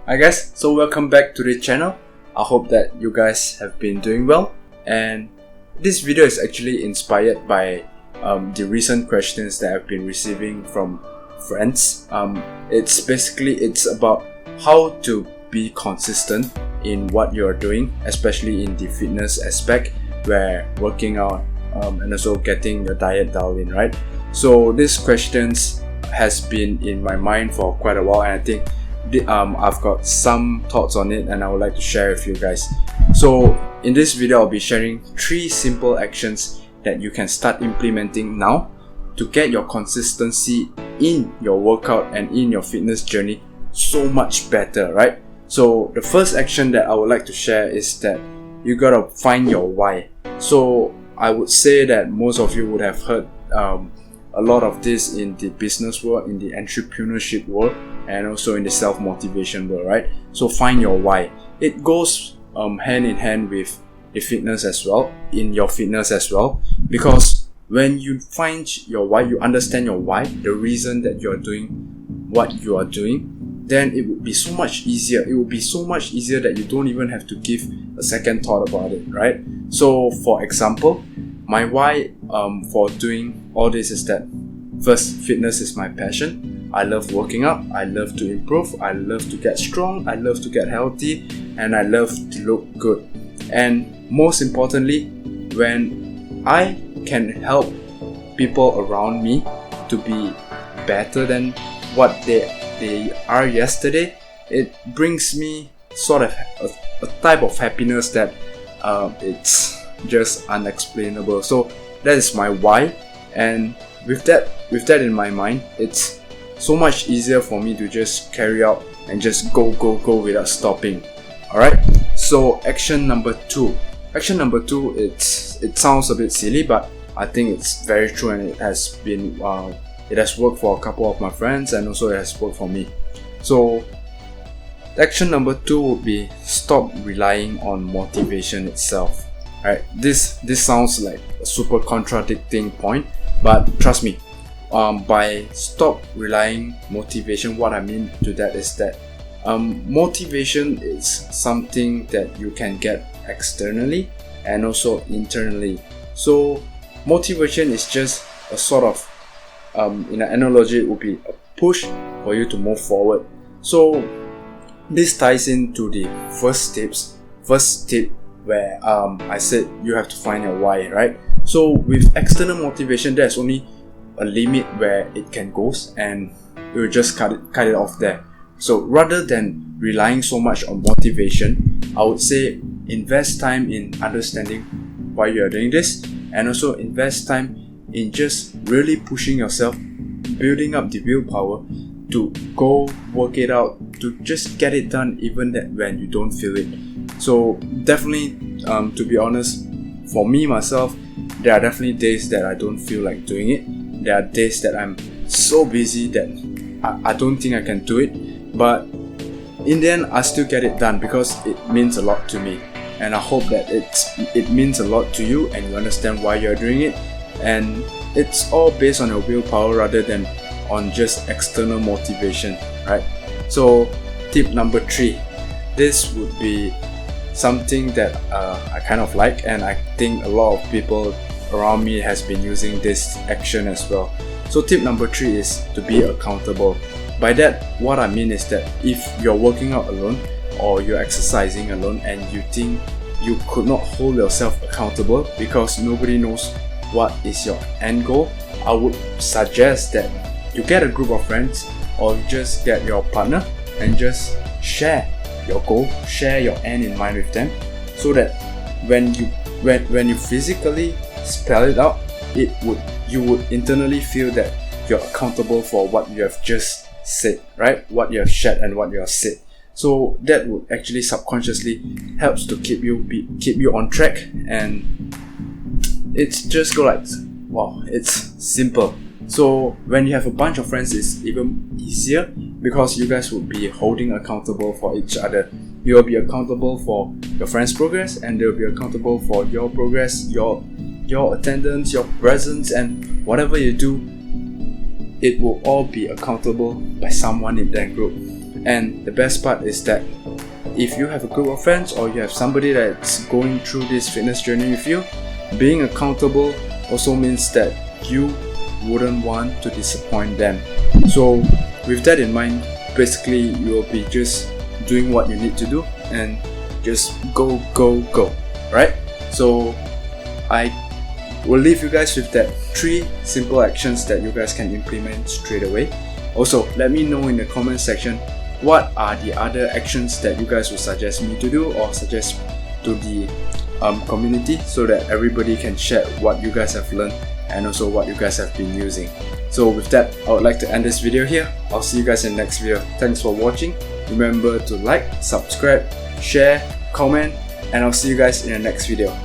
Hi guys, so welcome back to the channel. I hope that you guys have been doing well, and this video is actually inspired by the recent questions that I've been receiving from friends. It's about how to be consistent in what you're doing, especially in the fitness aspect, where working out and also getting your diet dialed in, right? So these questions has been in my mind for quite a while, and I think I've got some thoughts on it and I would like to share with you guys. So in this video I'll be sharing 3 simple actions that you can start implementing now to get your consistency in your workout and in your fitness journey so much better, right? So the first action that I would like to share is that you gotta find your why. So I would say that most of you would have heard a lot of this in the business world, in the entrepreneurship world, and also in the self-motivation world, right? So find your why. It goes hand in hand with the fitness as well, in your fitness as well, because when you find your why, you understand your why, the reason that you're doing what you are doing, then it would be so much easier. It would be so much easier that you don't even have to give a second thought about it, right? So for example, my why for doing all this is that first, fitness is my passion. I love working out, I love to improve, I love to get strong, I love to get healthy, and I love to look good. And most importantly, when I can help people around me to be better than what they are yesterday, it brings me sort of a type of happiness that it's just unexplainable. So that is my why, and with that in my mind, it's so much easier for me to just carry out and just go without stopping. Alright, so action number 2. It sounds a bit silly, but I think it's very true, and it has worked for a couple of my friends, and also it has worked for me. So action number 2 would be stop relying on motivation itself. Right, this sounds like a super contradicting point, but trust me, by stop relying motivation, what I mean to that is that motivation is something that you can get externally and also internally. So motivation is just a sort of, in an analogy, it would be a push for you to move forward. So this ties into the first tip where I said you have to find your why, right? So with external motivation, there's only a limit where it can go, and you will just cut it off there. So rather than relying so much on motivation, I would say invest time in understanding why you are doing this, and also invest time in just really pushing yourself, building up the willpower to go work it out, to just get it done even that when you don't feel it. So definitely, to be honest, for me myself, there are definitely days that I don't feel like doing it. There are days that I'm so busy that I don't think I can do it, but in the end I still get it done because it means a lot to me, and I hope that it means a lot to you and you understand why you're doing it, and it's all based on your willpower rather than on just external motivation, right? So tip number 3, this would be something that I kind of like, and I think a lot of people around me has been using this action as well. So tip number 3 is to be accountable. By that, what I mean is that if you're working out alone or you're exercising alone and you think you could not hold yourself accountable because nobody knows what is your end goal, I would suggest that you get a group of friends or just get your partner and just share your goal, share your end in mind with them, so that when you physically spell it out, you would internally feel that you're accountable for what you have just said, right? What you have shared and what you have said. So that would actually subconsciously helps to keep you on track, and it's just go like, wow, it's simple. So when you have a bunch of friends, it's even easier because you guys will be holding accountable for each other. You will be accountable for your friend's progress, and they will be accountable for your progress, your attendance, your presence, and whatever you do, it will all be accountable by someone in that group. And the best part is that if you have a group of friends or you have somebody that's going through this fitness journey with you, being accountable also means that you wouldn't want to disappoint them. So with that in mind, basically you will be just doing what you need to do and just go, right? So I will leave you guys with that 3 simple actions that you guys can implement straight away. Also, let me know in the comment section what are the other actions that you guys would suggest me to do or suggest to the community, so that everybody can share what you guys have learned and also what you guys have been using. So with that, I would like to end this video here. I'll see you guys in the next video. Thanks for watching. Remember to like, subscribe, share, comment, and I'll see you guys in the next video.